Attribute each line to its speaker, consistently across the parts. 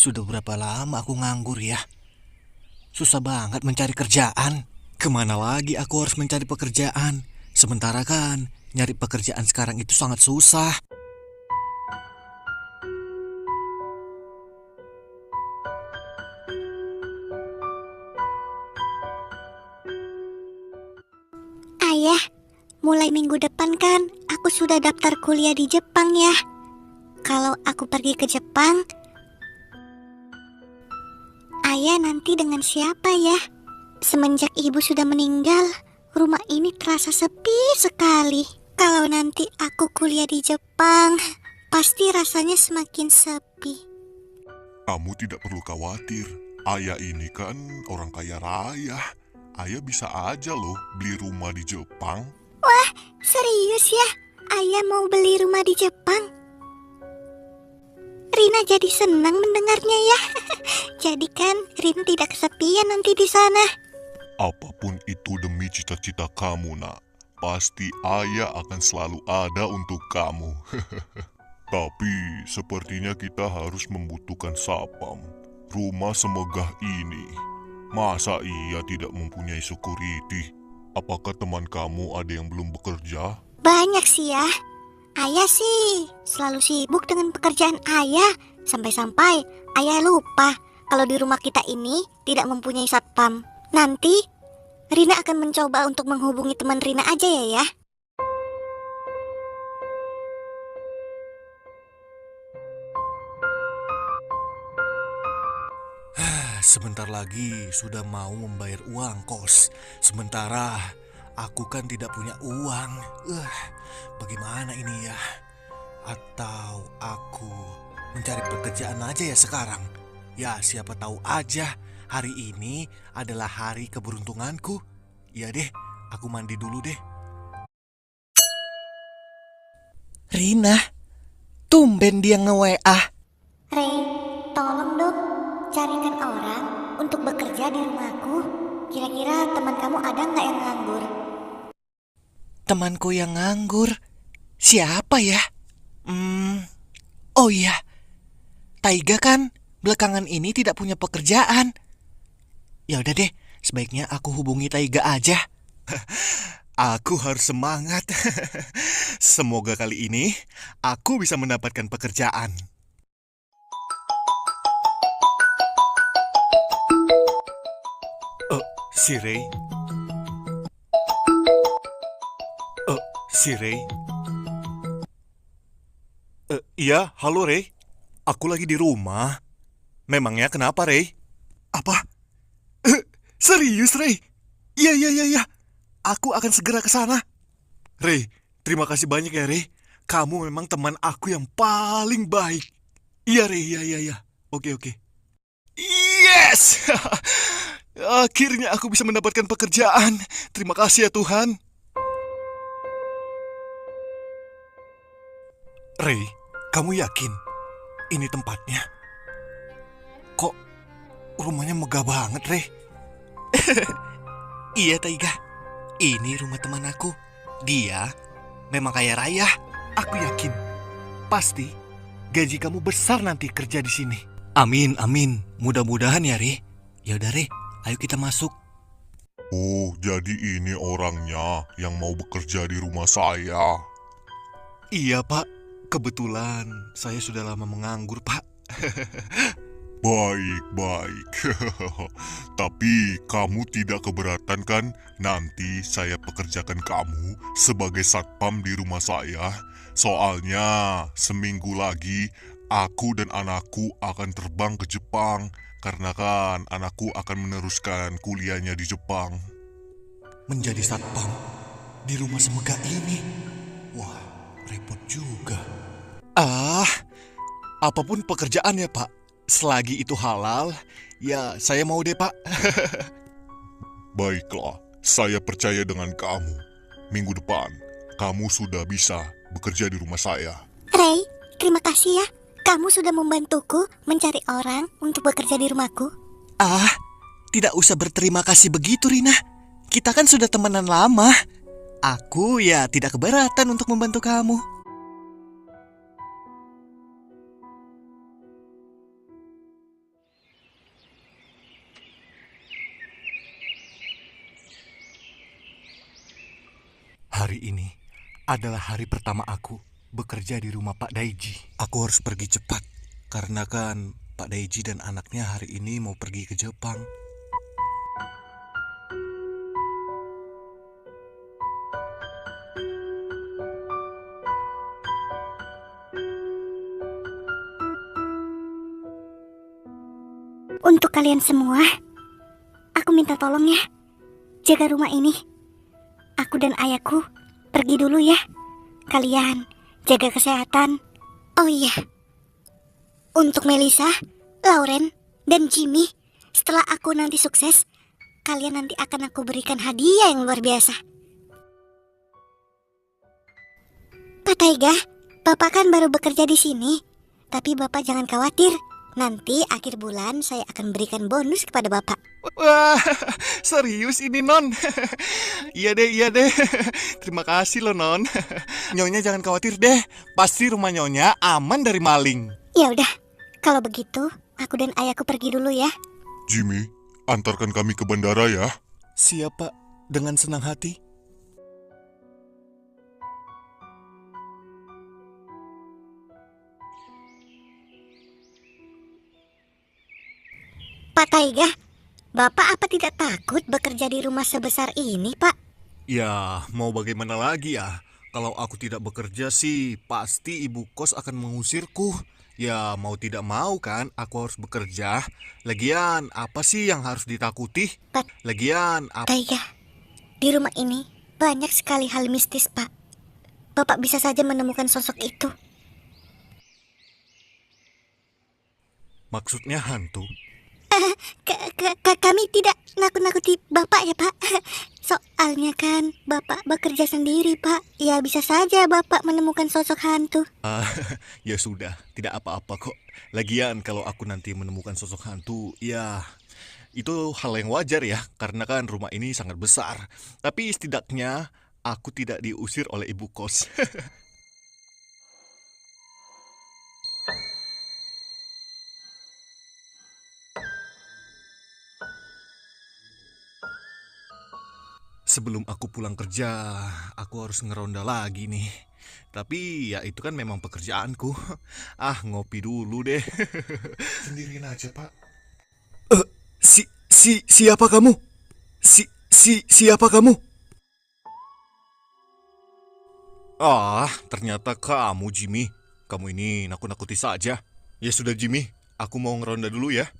Speaker 1: Sudah berapa lama aku nganggur ya? Susah banget mencari kerjaan. Kemana lagi aku harus mencari pekerjaan? Sementara kan, nyari pekerjaan sekarang itu sangat susah.
Speaker 2: Ayah, mulai minggu depan kan aku sudah daftar kuliah di Jepang ya. Kalau aku pergi ke Jepang, ayah nanti dengan siapa ya? Semenjak ibu sudah meninggal, rumah ini terasa sepi sekali. Kalau nanti aku kuliah di Jepang, pasti rasanya semakin sepi.
Speaker 3: Kamu tidak perlu khawatir. Ayah ini kan orang kaya raya. Ayah bisa aja loh beli rumah di Jepang.
Speaker 2: Wah, serius ya? Ayah mau beli rumah di Jepang? Rina jadi senang mendengarnya ya. Jadi kan Rina tidak kesepian nanti di sana.
Speaker 3: Apapun itu demi cita-cita kamu, nak. Pasti ayah akan selalu ada untuk kamu. Tapi sepertinya kita harus membutuhkan sapam. Rumah semegah ini. Masa ia tidak mempunyai security? Apakah teman kamu ada yang belum bekerja?
Speaker 2: Banyak sih ya. Ayah sih selalu sibuk dengan pekerjaan ayah. Sampai-sampai ayah lupa kalau di rumah kita ini tidak mempunyai satpam. Nanti Rina akan mencoba untuk menghubungi teman Rina aja ya.
Speaker 1: Sebentar lagi sudah mau membayar uang kos. Sementara aku kan tidak punya uang. Bagaimana ini ya? Atau aku mencari pekerjaan aja ya sekarang? Ya siapa tahu aja hari ini adalah hari keberuntunganku. Ya deh, aku mandi dulu deh. Rina, tumben dia nge-WA.
Speaker 2: Ray, tolong dong carikan orang untuk bekerja di rumahku. Kira-kira teman kamu ada nggak yang nganggur?
Speaker 1: Temanku yang nganggur? Siapa ya? Oh iya, Taiga kan belakangan ini tidak punya pekerjaan. Ya udah deh, sebaiknya aku hubungi Taiga aja. Aku harus semangat. Semoga kali ini aku bisa mendapatkan pekerjaan. Si Ray. Si Ray. Iya, halo Ray. Aku lagi di rumah. Memangnya kenapa, Ray? Apa? Serius, Ray? Iya, iya, iya, iya. Aku akan segera ke sana. Ray, terima kasih banyak ya, Ray. Kamu memang teman aku yang paling baik. Iya, Ray, iya, iya, iya. Oke, oke. Yes! Akhirnya aku bisa mendapatkan pekerjaan. Terima kasih ya Tuhan. Ray, kamu yakin ini tempatnya? Kok rumahnya megah banget, Ray? Iya, Taiga. Ini rumah teman aku. Dia memang kaya raya. Aku yakin. Pasti gaji kamu besar nanti kerja di sini. Amin, amin. Mudah-mudahan ya, Ray. Ya udah, Ray. Ayo kita masuk.
Speaker 3: Oh, jadi ini orangnya yang mau bekerja di rumah saya.
Speaker 1: Iya, Pak. Kebetulan saya sudah lama menganggur, Pak.
Speaker 3: Baik, baik. Tapi kamu tidak keberatan kan nanti saya pekerjakan kamu sebagai satpam di rumah saya? Soalnya seminggu lagi aku dan anakku akan terbang ke Jepang. Karena kan anakku akan meneruskan kuliahnya di Jepang.
Speaker 1: Menjadi satpam di rumah semegah ini? Wah, repot juga. Apapun pekerjaannya, Pak. Selagi itu halal, ya saya mau deh, Pak.
Speaker 3: Baiklah, saya percaya dengan kamu. Minggu depan, kamu sudah bisa bekerja di rumah saya.
Speaker 2: Ray, terima kasih ya. Kamu sudah membantuku mencari orang untuk bekerja di rumahku.
Speaker 1: Tidak usah berterima kasih begitu, Rina. Kita kan sudah temenan lama. Aku ya tidak keberatan untuk membantu kamu. Hari ini adalah hari pertama aku bekerja di rumah Pak Daiji. Aku harus pergi cepat, karena kan Pak Daiji dan anaknya hari ini mau pergi ke Jepang.
Speaker 2: Untuk kalian semua, aku minta tolong ya, jaga rumah ini. Aku dan ayahku pergi dulu ya. Kalian jaga kesehatan. Oh iya, untuk Melissa, Lauren, dan Jimmy, setelah aku nanti sukses, kalian nanti akan aku berikan hadiah yang luar biasa. Pak Taiga, Bapak kan baru bekerja di sini, tapi Bapak jangan khawatir. Nanti akhir bulan saya akan berikan bonus kepada Bapak.
Speaker 1: Wah, serius ini, Non? Iya deh. Terima kasih loh, Non. Nyonya jangan khawatir deh. Pasti rumah Nyonya aman dari maling.
Speaker 2: Ya udah, kalau begitu aku dan ayahku pergi dulu ya.
Speaker 3: Jimmy, antarkan kami ke bandara ya.
Speaker 1: Siap, Pak. Dengan senang hati.
Speaker 2: Pak Taiga, Bapak apa tidak takut bekerja di rumah sebesar ini, Pak?
Speaker 1: Ya, mau bagaimana lagi ya? Kalau aku tidak bekerja sih, pasti ibu kos akan mengusirku. Ya, mau tidak mau kan, aku harus bekerja. Lagian, apa sih yang harus ditakuti?
Speaker 2: Pak
Speaker 1: Lagian, apa...
Speaker 2: Taiga, di rumah ini banyak sekali hal mistis, Pak. Bapak bisa saja menemukan sosok itu.
Speaker 1: Maksudnya hantu?
Speaker 2: Kami tidak nakut-nakuti Bapak ya, Pak. Soalnya kan Bapak bekerja sendiri, Pak. Ya bisa saja Bapak menemukan sosok hantu.
Speaker 1: Ya sudah, tidak apa-apa kok. Lagian kalau aku nanti menemukan sosok hantu, ya itu hal yang wajar ya, karena kan rumah ini sangat besar. Tapi setidaknya aku tidak diusir oleh ibu kos. Sebelum aku pulang kerja, aku harus ngeronda lagi nih. Tapi ya itu kan memang pekerjaanku. Ngopi dulu deh.
Speaker 3: Sendirian aja, Pak.
Speaker 1: Siapa kamu? Siapa kamu? Ternyata kamu, Jimmy. Kamu ini nakut-nakuti saja. Ya sudah, Jimmy. Aku mau ngeronda dulu ya.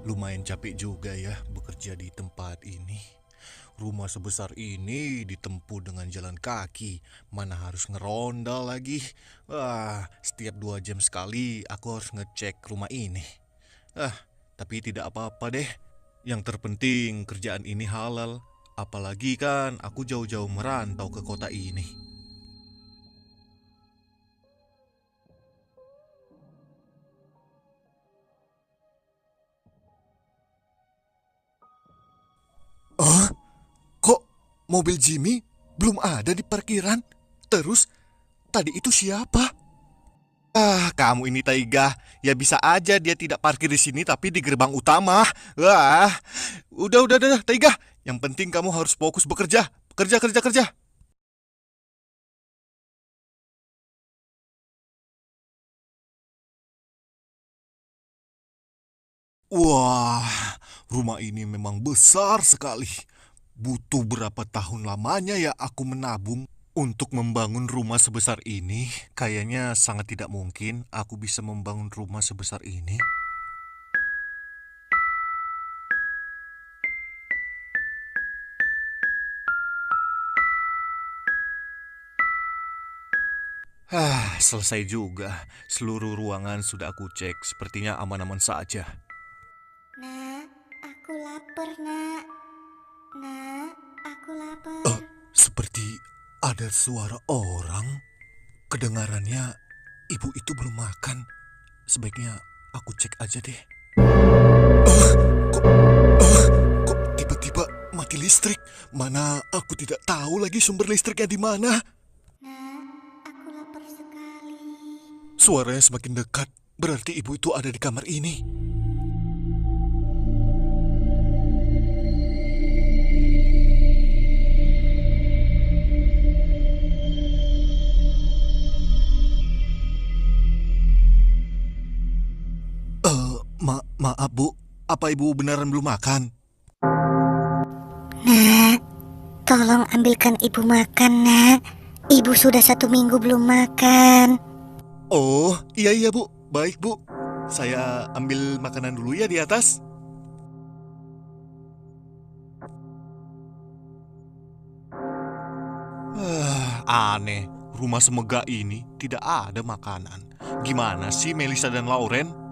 Speaker 1: Lumayan capek juga ya bekerja di tempat ini. Rumah sebesar ini ditempuh dengan jalan kaki. Mana harus ngeronda lagi. Setiap 2 jam sekali aku harus ngecek rumah ini. Tapi tidak apa-apa deh. Yang terpenting kerjaan ini halal. Apalagi kan aku jauh-jauh merantau ke kota ini. Kok mobil Jimmy belum ada di parkiran? Terus tadi itu siapa? Kamu ini Taiga. Ya bisa aja dia tidak parkir di sini tapi di gerbang utama. Udah Taiga. Yang penting kamu harus fokus bekerja. Kerja. Wah, rumah ini memang besar sekali. Butuh berapa tahun lamanya ya aku menabung untuk membangun rumah sebesar ini? Kayaknya sangat tidak mungkin aku bisa membangun rumah sebesar ini. Selesai juga. Seluruh ruangan sudah aku cek. Sepertinya aman-aman saja.
Speaker 2: Nak, aku lapar, Nak. Nak, aku lapar.
Speaker 1: Seperti ada suara orang. Kedengarannya ibu itu belum makan. Sebaiknya aku cek aja deh. Kok tiba-tiba mati listrik? Mana aku tidak tahu lagi sumber listriknya di mana.
Speaker 2: Nak, aku lapar sekali.
Speaker 1: Suaranya semakin dekat. Berarti ibu itu ada di kamar ini. Maaf Bu, apa Ibu beneran belum makan?
Speaker 2: Nak, tolong ambilkan ibu makan, nak. Ibu sudah 1 minggu belum makan.
Speaker 1: Oh, iya Bu, baik Bu. Saya ambil makanan dulu ya di atas. Aneh, rumah semegah ini tidak ada makanan. Gimana sih Melisa dan Lauren?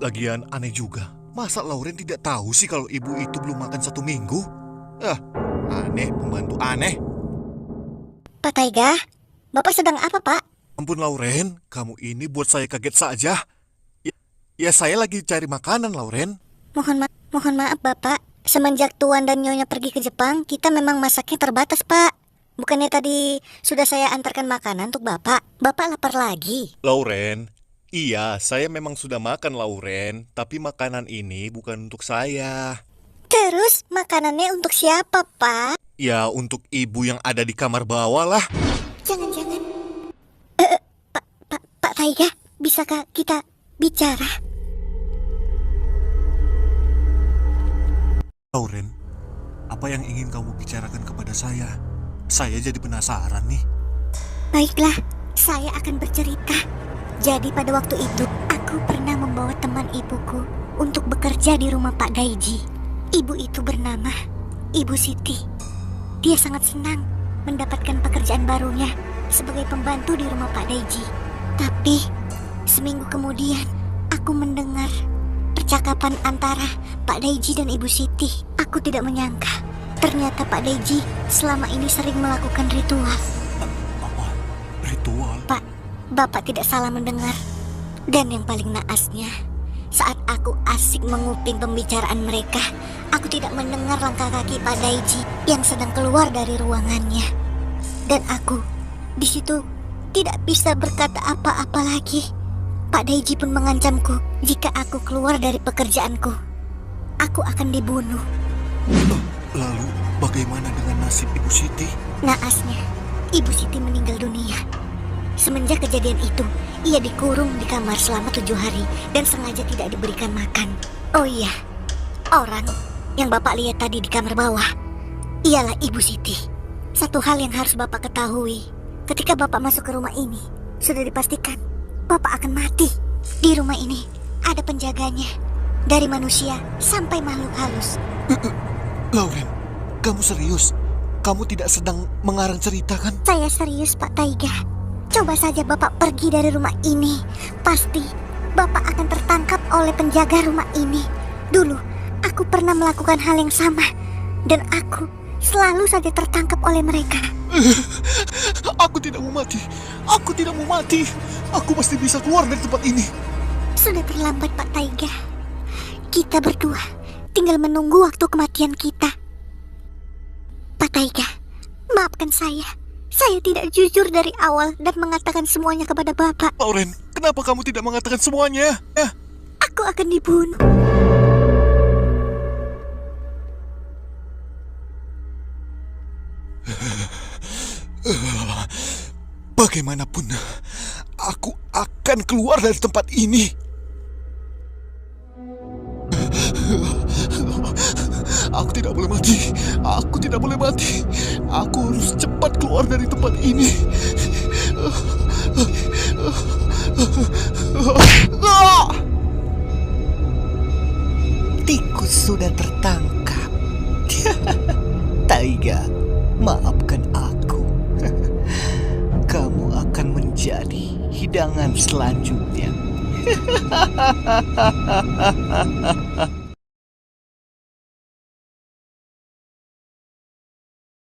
Speaker 1: Lagian aneh juga, masa Lauren tidak tahu sih kalau ibu itu belum makan 1 minggu? Aneh, pembantu aneh.
Speaker 2: Pak Taiga, Bapak sedang apa, Pak?
Speaker 1: Ampun Lauren, kamu ini buat saya kaget saja. Ya saya lagi cari makanan Lauren.
Speaker 2: Mohon maaf, Bapak. Semenjak Tuan dan Nyonya pergi ke Jepang, kita memang masaknya terbatas, Pak. Bukannya tadi sudah saya antarkan makanan untuk Bapak. Bapak lapar lagi.
Speaker 1: Lauren, iya saya memang sudah makan Lauren, tapi makanan ini bukan untuk saya.
Speaker 2: Terus makanannya untuk siapa, Pak?
Speaker 1: Ya untuk ibu yang ada di kamar bawah lah.
Speaker 2: Jangan-jangan. Pak Taiga, bisakah kita bicara?
Speaker 1: Lauren, apa yang ingin kamu bicarakan kepada saya? Saya jadi penasaran nih.
Speaker 2: Baiklah, saya akan bercerita. Jadi pada waktu itu, aku pernah membawa teman ibuku untuk bekerja di rumah Pak Daiji. Ibu itu bernama Ibu Siti. Dia sangat senang mendapatkan pekerjaan barunya sebagai pembantu di rumah Pak Daiji. Tapi, seminggu kemudian, aku mendengar percakapan antara Pak Daiji dan Ibu Siti. Aku tidak menyangka, ternyata Pak Daiji selama ini sering melakukan ritual.
Speaker 1: Apa? Ritual?
Speaker 2: Pak, Bapak tidak salah mendengar. Dan yang paling naasnya, saat aku asik menguping pembicaraan mereka, aku tidak mendengar langkah kaki Pak Daiji yang sedang keluar dari ruangannya. Dan aku di situ tidak bisa berkata apa-apa lagi. Pak Daiji pun mengancamku jika aku keluar dari pekerjaanku, aku akan dibunuh.
Speaker 1: Lalu bagaimana dengan nasib Ibu Siti?
Speaker 2: Naasnya, Ibu Siti meninggal dunia. Semenjak kejadian itu, ia dikurung di kamar selama 7 hari dan sengaja tidak diberikan makan. Oh iya, orang yang Bapak lihat tadi di kamar bawah, ialah Ibu Siti. Satu hal yang harus Bapak ketahui, ketika Bapak masuk ke rumah ini, sudah dipastikan Bapak akan mati. Di rumah ini ada penjaganya, dari manusia sampai makhluk halus.
Speaker 1: Lauren, kamu serius? Kamu tidak sedang mengarang cerita kan?
Speaker 2: Saya serius, Pak Taiga. Coba saja Bapak pergi dari rumah ini, pasti Bapak akan tertangkap oleh penjaga rumah ini. Dulu, aku pernah melakukan hal yang sama, dan aku selalu saja tertangkap oleh mereka.
Speaker 1: Aku tidak mau mati. Aku tidak mau mati. Aku pasti bisa keluar dari tempat ini.
Speaker 2: Sudah terlambat, Pak Taiga. Kita berdua tinggal menunggu waktu kematian kita. Pak Taiga, maafkan saya. Saya tidak jujur dari awal dan mengatakan semuanya kepada Bapak.
Speaker 1: Lauren, kenapa kamu tidak mengatakan semuanya?
Speaker 2: Aku akan dibunuh.
Speaker 1: Bagaimanapun, aku akan keluar dari tempat ini. Aku tidak boleh mati. Aku tidak boleh mati. Aku harus cepat keluar dari tempat ini.
Speaker 4: Tikus sudah tertangkap. Taiga, maafkan aku. Kamu akan menjadi hidangan selanjutnya.